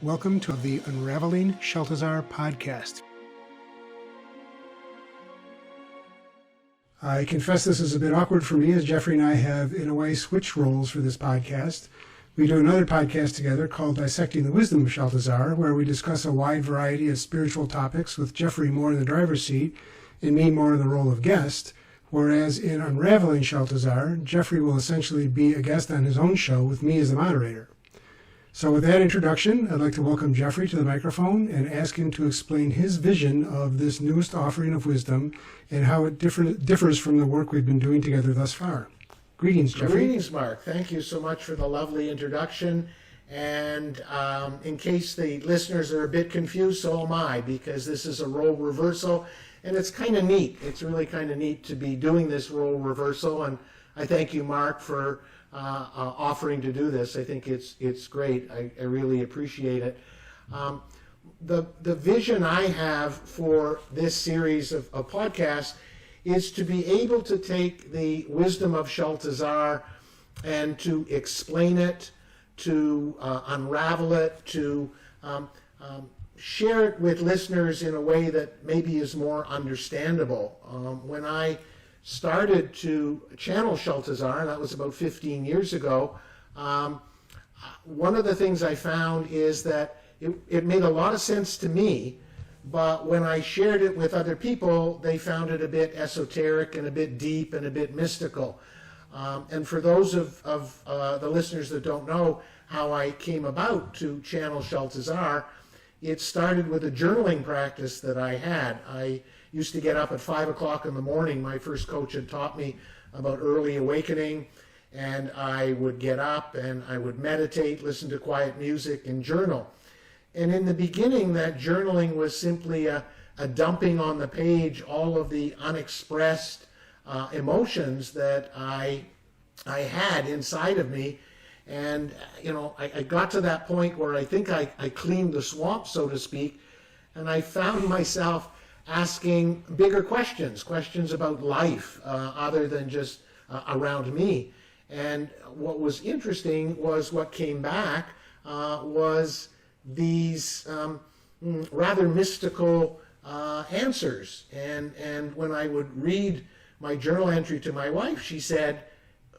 Welcome to the Unraveling Sheltazar podcast. I confess this is a bit awkward for me, as Jeffrey and I have, in a way, switched roles for this podcast. We do another podcast together called Dissecting the Wisdom of Sheltazar, where we discuss a wide variety of spiritual topics with Jeffrey more in the driver's seat and me more in the role of guest, whereas in Unraveling Sheltazar, Jeffrey will essentially be a guest on his own show with me as the moderator. So with that introduction, I'd like to welcome Jeffrey to the microphone and ask him to explain his vision of this newest offering of wisdom and how it differs from the work we've been doing together thus far. Greetings, Jeffrey. Greetings, Mark. Thank you so much for the lovely introduction. And in case the listeners are a bit confused, so am I, because this is a role reversal, and it's kind of neat. It's really kind of neat to be doing this role reversal, and I thank you, Mark, for offering to do this. I think it's great. I really appreciate it. The vision I have for this series of podcasts is to be able to take the wisdom of Sheltazar and to explain it, to unravel it, to share it with listeners in a way that maybe is more understandable. When I started to channel Sheltazar, and that was about 15 years ago, one of the things I found is that it made a lot of sense to me, but when I shared it with other people, they found it a bit esoteric and a bit deep and a bit mystical. And for those of the listeners that don't know how I came about to channel Sheltazar, it started with a journaling practice that I had. I used to get up at 5 o'clock in the morning. My first coach had taught me about early awakening, and I would get up and I would meditate, listen to quiet music, and journal. And in the beginning, that journaling was simply a dumping on the page all of the unexpressed emotions that I had inside of me. And, I got to that point where I think I cleaned the swamp, so to speak, and I found myself asking bigger questions about life, other than just around me. And what was interesting was what came back was these rather mystical answers. And when I would read my journal entry to my wife, she said,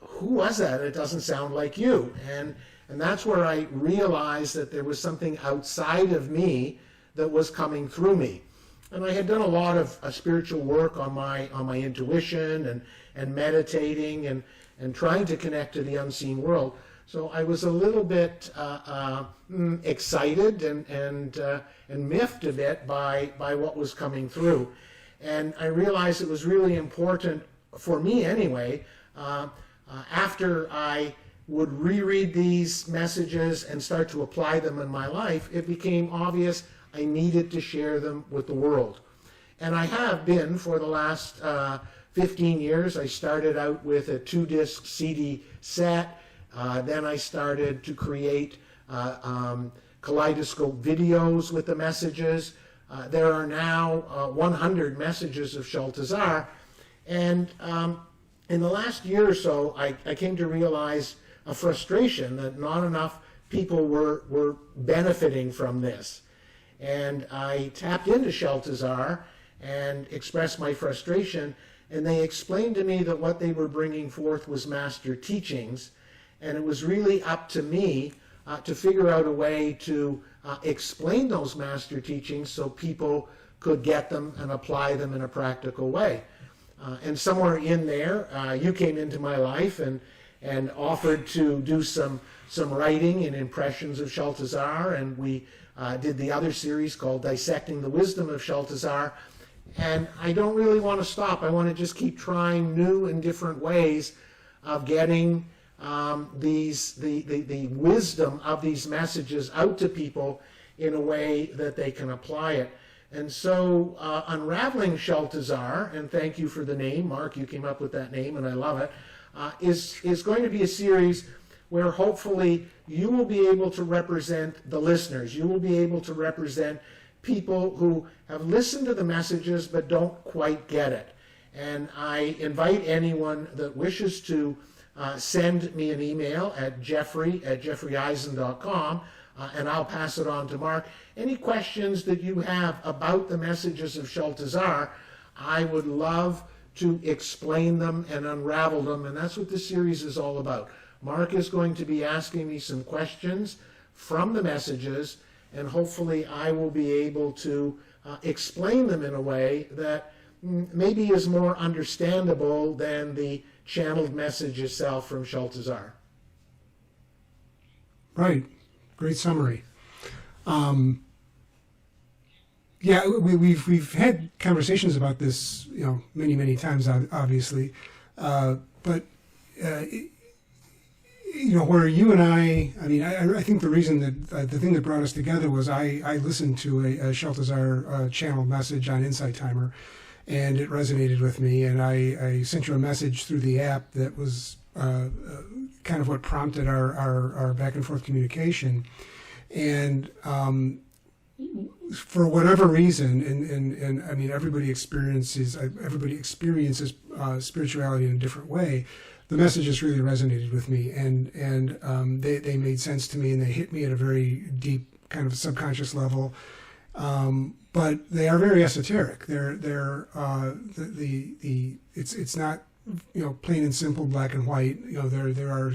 "Who was that? It doesn't sound like you." And that's where I realized that there was something outside of me that was coming through me. And I had done a lot of spiritual work on my intuition and meditating and trying to connect to the unseen world. So I was a little bit excited and miffed a bit by what was coming through. And I realized it was really important, for me anyway, after I would reread these messages and start to apply them in my life, it became obvious I needed to share them with the world. And I have been for the last 15 years. I started out with a 2-disc CD set. Then I started to create kaleidoscope videos with the messages. There are now 100 messages of Sheltazar. And in the last year or so, I came to realize a frustration that not enough people were benefiting from this. And I tapped into Sheltazar and expressed my frustration, and they explained to me that what they were bringing forth was master teachings, and it was really up to me to figure out a way to explain those master teachings so people could get them and apply them in a practical way. And somewhere in there, you came into my life and offered to do some writing and impressions of Sheltazar, and we did the other series called Dissecting the Wisdom of Sheltazar. And I don't really want to stop. I want to just keep trying new and different ways of getting the wisdom of these messages out to people in a way that they can apply it. And so Unraveling Sheltazar, and thank you for the name, Mark, you came up with that name and I love it, is going to be a series where hopefully you will be able to represent the listeners. You will be able to represent people who have listened to the messages but don't quite get it. And I invite anyone that wishes to send me an email at jeffrey@jeffreyeisen.com, and I'll pass it on to Mark. Any questions that you have about the messages of Sheltazar, I would love to explain them and unravel them, and that's what this series is all about. Mark is going to be asking me some questions from the messages, and hopefully I will be able to explain them in a way that maybe is more understandable than the channeled message itself from Sheltazar. Right. Great summary. Yeah, we've had conversations about this, many times, obviously, but where you and I think the reason that the thing that brought us together was I listened to a Sheltazar channeled message on Insight Timer, and it resonated with me, and I sent you a message through the app that was kind of what prompted our back and forth communication. And for whatever reason, and I mean, everybody experiences spirituality in a different way. The messages really resonated with me, and they made sense to me, and they hit me at a very deep kind of subconscious level. But they are very esoteric. It's not plain and simple black and white. There are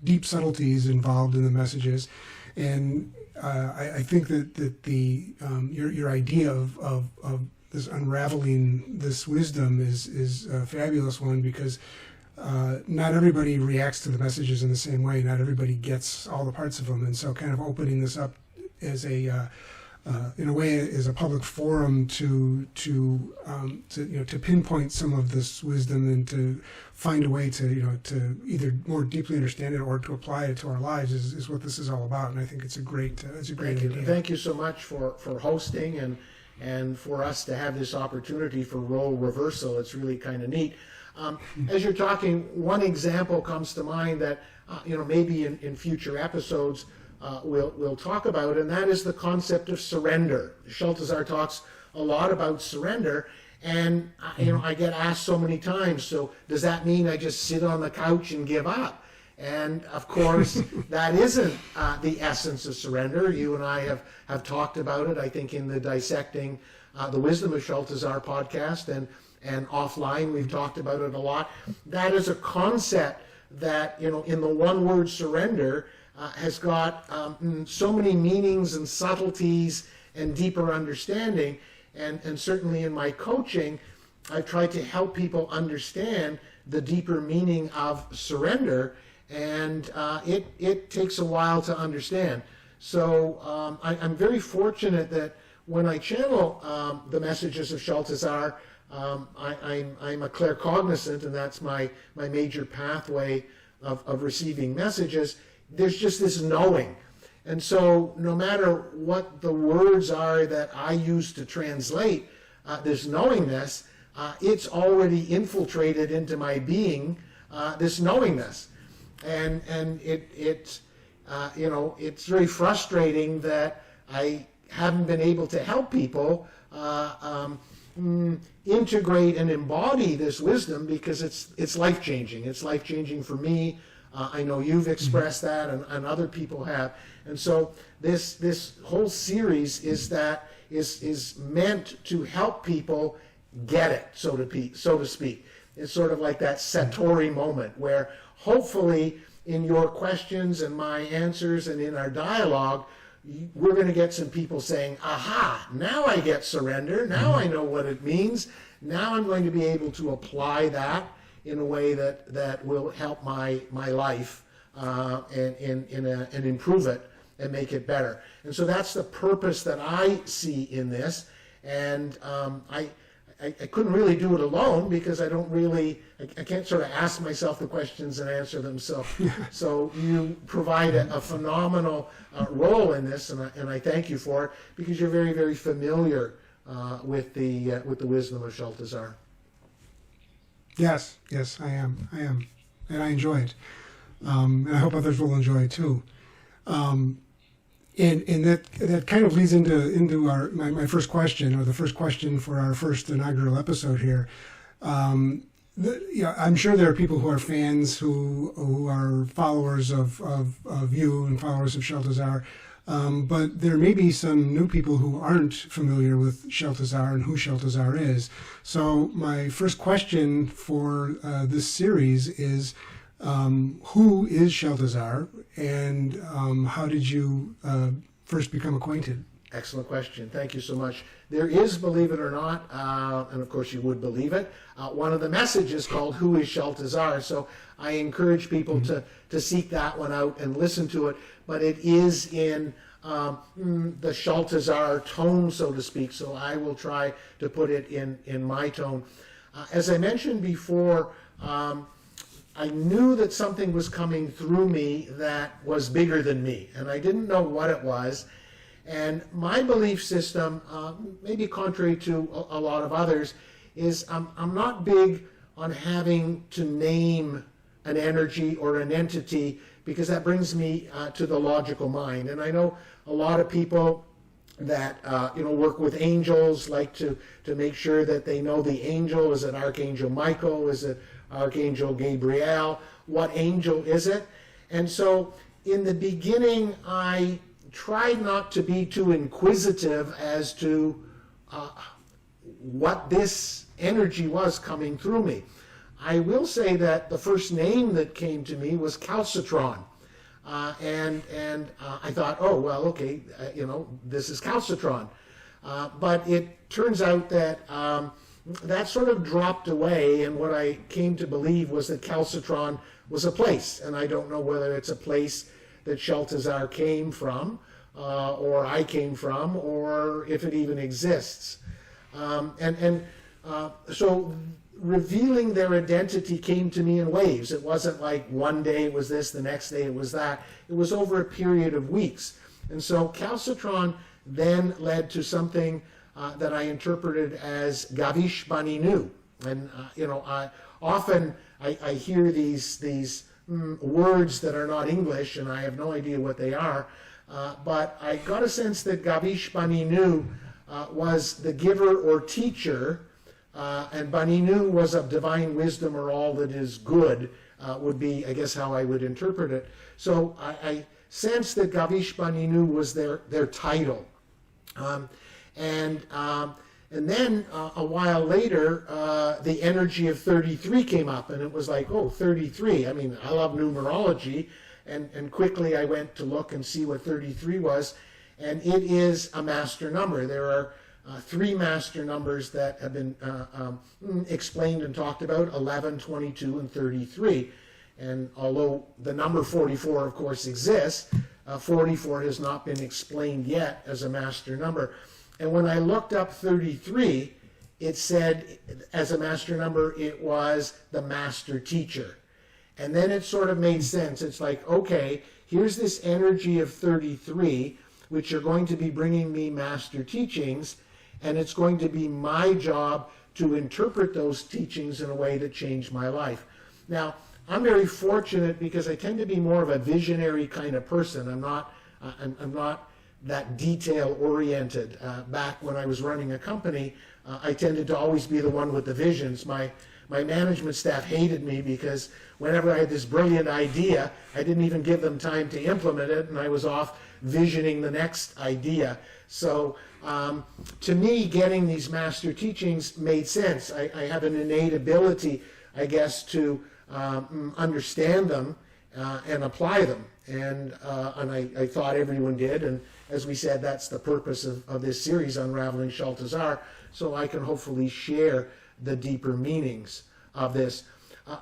deep subtleties involved in the messages, and I think that your idea of this unraveling this wisdom is a fabulous one, because not everybody reacts to the messages in the same way. Not everybody gets all the parts of them, and so kind of opening this up as in a way, as a public forum to pinpoint some of this wisdom and to find a way to either more deeply understand it or to apply it to our lives is what this is all about. And I think it's a great idea. Thank you so much for hosting and for us to have this opportunity for role reversal. It's really kind of neat. As you're talking, one example comes to mind that maybe in future episodes we'll talk about, and that is the concept of surrender. Sheltazar talks a lot about surrender, and I get asked so many times, so does that mean I just sit on the couch and give up? And of course, that isn't the essence of surrender. You and I have talked about it, I think, in the Dissecting the Wisdom of Sheltazar podcast, and offline we've talked about it a lot. That is a concept that, in the one word surrender, has got so many meanings and subtleties and deeper understanding. And certainly in my coaching, I've tried to help people understand the deeper meaning of surrender, and it takes a while to understand. So I'm very fortunate that when I channel the messages of Sheltazar, I'm a claircognizant, and that's my major pathway of receiving messages. There's just this knowing. And so no matter what the words are that I use to translate this knowingness, it's already infiltrated into my being, this knowingness. And it's very frustrating that I haven't been able to help people integrate and embody this wisdom, because it's life-changing. It's life-changing for me. I know you've expressed that, and other people have. And so this whole series is meant to help people get it, so to speak. It's sort of like that Satori moment where hopefully in your questions and my answers and in our dialogue, we're going to get some people saying, aha, now I get surrender. Now I know what it means. Now I'm going to be able to apply that in a way that will help my life and improve it and make it better. And so that's the purpose that I see in this. And I couldn't really do it alone, because I can't sort of ask myself the questions and answer them. So you provide a phenomenal role in this, and I thank you for it, because you're very, very familiar with the wisdom of Sheltazar. Yes, I am, and I enjoy it, and I hope others will enjoy it too. And that kind of leads into my first question, or the first question for our first inaugural episode here. Yeah, I'm sure there are people who are fans who are followers of you and followers of Sheltazar, but there may be some new people who aren't familiar with Sheltazar and who Sheltazar is. So my first question for this series is, who is Sheltazar, and how did you first become acquainted? Excellent question. Thank you so much. There is, believe it or not, and of course you would believe it, one of the messages called Who is Sheltazar? So I encourage people to seek that one out and listen to it. But it is in the Sheltazar tone, so to speak. So I will try to put it in my tone. As I mentioned before, I knew that something was coming through me that was bigger than me, and I didn't know what it was. And my belief system, maybe contrary to a lot of others, is I'm not big on having to name an energy or an entity, because that brings me to the logical mind. And I know a lot of people that work with angels like to make sure that they know the angel. Is it Archangel Michael? Is it Archangel Gabriel? What angel is it? And so in the beginning, I tried not to be too inquisitive as to what this energy was coming through me. I will say that the first name that came to me was Calcitron. And I thought, oh, well, okay, this is Calcitron. But it turns out that that sort of dropped away, and what I came to believe was that Calcitron was a place, and I don't know whether it's a place that Sheltazar came from, or I came from, or if it even exists. So revealing their identity came to me in waves. It wasn't like one day it was this, the next day it was that. It was over a period of weeks. And so Calcitron then led to something that I interpreted as Gavish Baninu. And, often I hear these words that are not English, and I have no idea what they are. But I got a sense that Gavish Baninu was the giver or teacher, and Baninu was of divine wisdom or all that is good, would be, I guess, how I would interpret it. So I sensed that Gavish Baninu was their title. And then a while later, the energy of 33 came up, and it was like, oh, 33. I mean, I love numerology, and quickly I went to look and see what 33 was, and it is a master number. There are three master numbers that have been explained and talked about: 11, 22, and 33. And although the number 44, of course, exists, 44 has not been explained yet as a master number. And when I looked up 33, it said, as a master number, it was the master teacher. And then it sort of made sense. It's like, okay, here's this energy of 33, which are going to be bringing me master teachings, and it's going to be my job to interpret those teachings in a way that changed my life. Now, I'm very fortunate because I tend to be more of a visionary kind of person. I'm not that detail-oriented. Back when I was running a company, I tended to always be the one with the visions. My management staff hated me because whenever I had this brilliant idea, I didn't even give them time to implement it, and I was off visioning the next idea. So to me, getting these master teachings made sense. I have an innate ability, I guess, to understand them and apply them. And I thought everyone did. And as we said, that's the purpose of this series, Unraveling Sheltazar, so I can hopefully share the deeper meanings of this.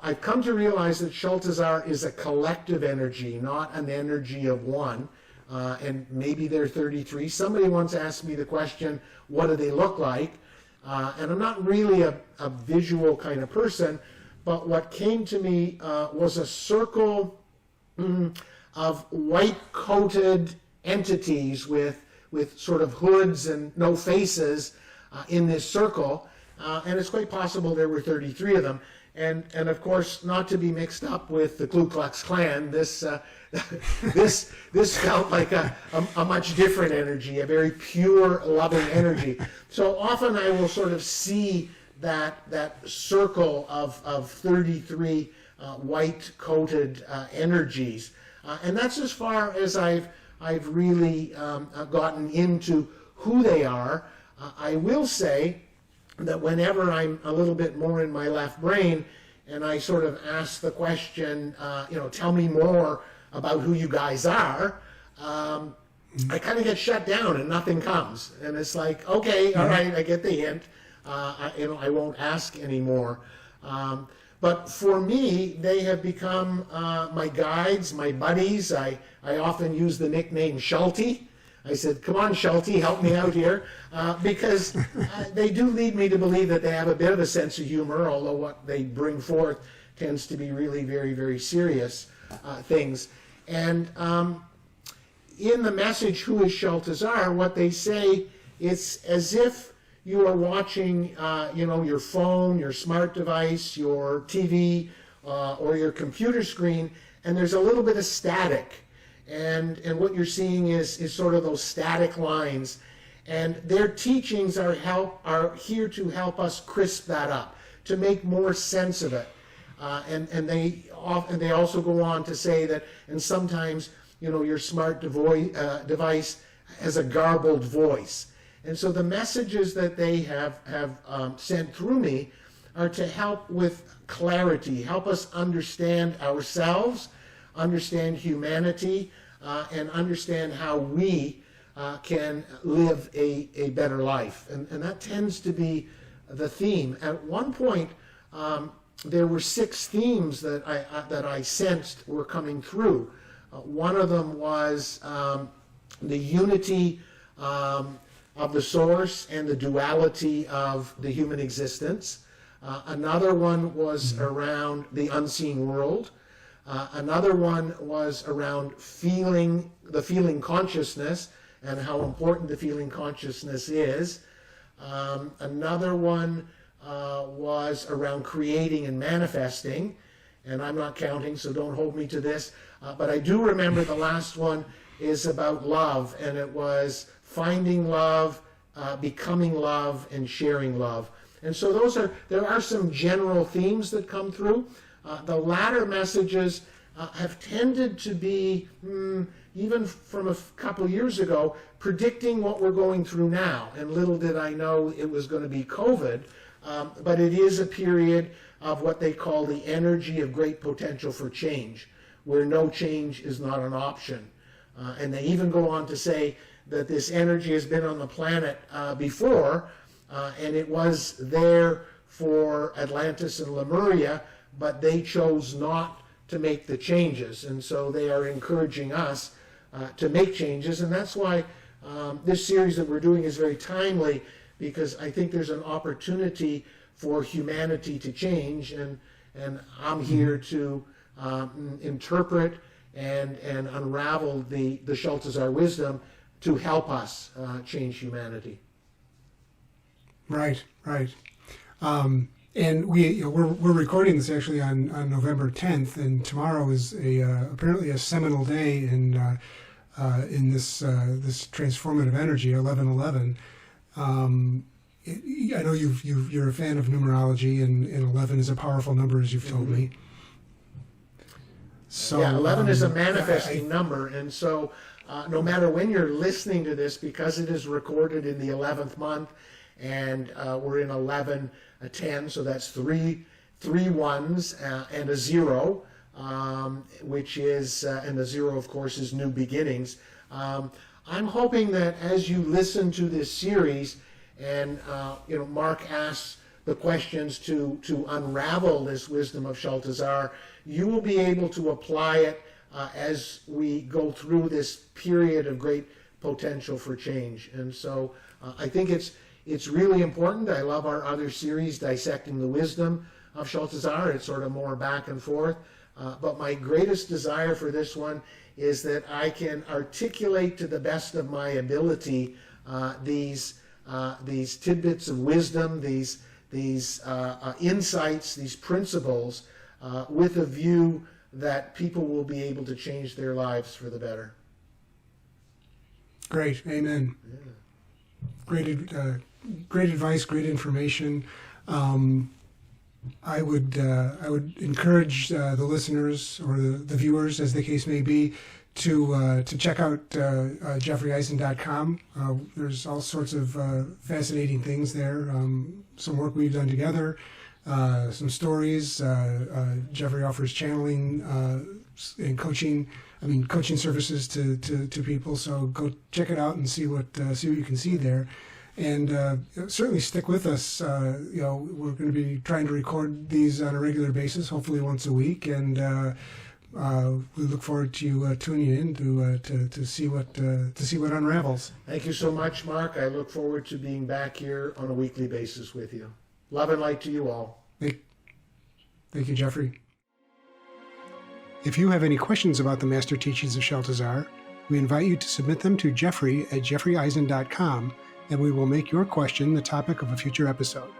I've come to realize that Sheltazar is a collective energy, not an energy of one. And maybe they're 33. Somebody once asked me the question, what do they look like? And I'm not really a visual kind of person, but what came to me was a circle of white-coated entities with sort of hoods and no faces in this circle. And it's quite possible there were 33 of them. And of course, not to be mixed up with the Ku Klux Klan, this felt like a much different energy, a very pure, loving energy. So often I will sort of see that circle of 33 white-coated energies. And that's as far as I've really gotten into who they are. I will say that whenever I'm a little bit more in my left brain and I sort of ask the question, tell me more about who you guys are, I kind of get shut down and nothing comes. And it's like, okay, all right, I get the hint. I won't ask anymore. But for me, they have become my guides, my buddies. I often use the nickname Shelty. I said, come on, Shelty, help me out here. Because they do lead me to believe that they have a bit of a sense of humor, although what they bring forth tends to be really very, very serious things. And in the message, Who is Sheltazar, what they say, it's as if you are watching, your phone, your smart device, your TV, or your computer screen, and there's a little bit of static. And what you're seeing is sort of those static lines. And their teachings are here to help us crisp that up, to make more sense of it. And they also go on to say that, and sometimes, your smart device has a garbled voice. And so the messages that they have sent through me are to help with clarity, help us understand ourselves, understand humanity, and understand how we can live a better life. And that tends to be the theme. At one point, there were 6 themes that I sensed were coming through. One of them was the unity of the source and the duality of the human existence. Another one was around the unseen world. Another one was around the feeling consciousness and how important the feeling consciousness is. Another one was around creating and manifesting. And I'm not counting, so don't hold me to this. But I do remember the last one is about love, and it was finding love, becoming love, and sharing love. And so there are some general themes that come through. The latter messages have tended to be, even from a couple years ago, predicting what we're going through now. And little did I know it was going to be COVID, but it is a period of what they call the energy of great potential for change, where no change is not an option. And they even go on to say that this energy has been on the planet before, and it was there for Atlantis and Lemuria, but they chose not to make the changes. And so they are encouraging us to make changes. And that's why this series that we're doing is very timely, because I think there's an opportunity for humanity to change. And I'm here to interpret and unravel the Sheltazar wisdom to help us change humanity. Right. And we're recording this actually on November 10th, and tomorrow is apparently a seminal day in this transformative energy, 1111. I know you're a fan of numerology, and 11 is a powerful number, as you've told me. So, 11 is a manifesting number, and so no matter when you're listening to this, because it is recorded in the 11th month, and we're in 11:10, so that's three ones and a 0, which is, and the 0, of course, is new beginnings. I'm hoping that as you listen to this series, and Mark asks the questions to unravel this wisdom of Sheltazar, you will be able to apply it as we go through this period of great potential for change. And so I think it's really important. I love our other series, Dissecting the Wisdom of Sheltazar. It's sort of more back and forth. But my greatest desire for this one is that I can articulate to the best of my ability these tidbits of wisdom, these insights, these principles, with a view that people will be able to change their lives for the better. Great, amen. Yeah. Great advice, great information. I would encourage the listeners or the viewers, as the case may be, to check out jeffreyeisen.com. There's all sorts of fascinating things there. Some work we've done together, some stories. Jeffrey offers channeling and coaching services to people. So go check it out and see what you can see there. And certainly stick with us. We're going to be trying to record these on a regular basis, hopefully once a week, and we look forward to you tuning in to see what unravels. Thank you so much, Mark. I look forward to being back here on a weekly basis with you. Love and light to you all. Thank you, Jeffrey. If you have any questions about the Master Teachings of Sheltazar, we invite you to submit them to Jeffrey at jeffreyeisen.com, and we will make your question the topic of a future episode.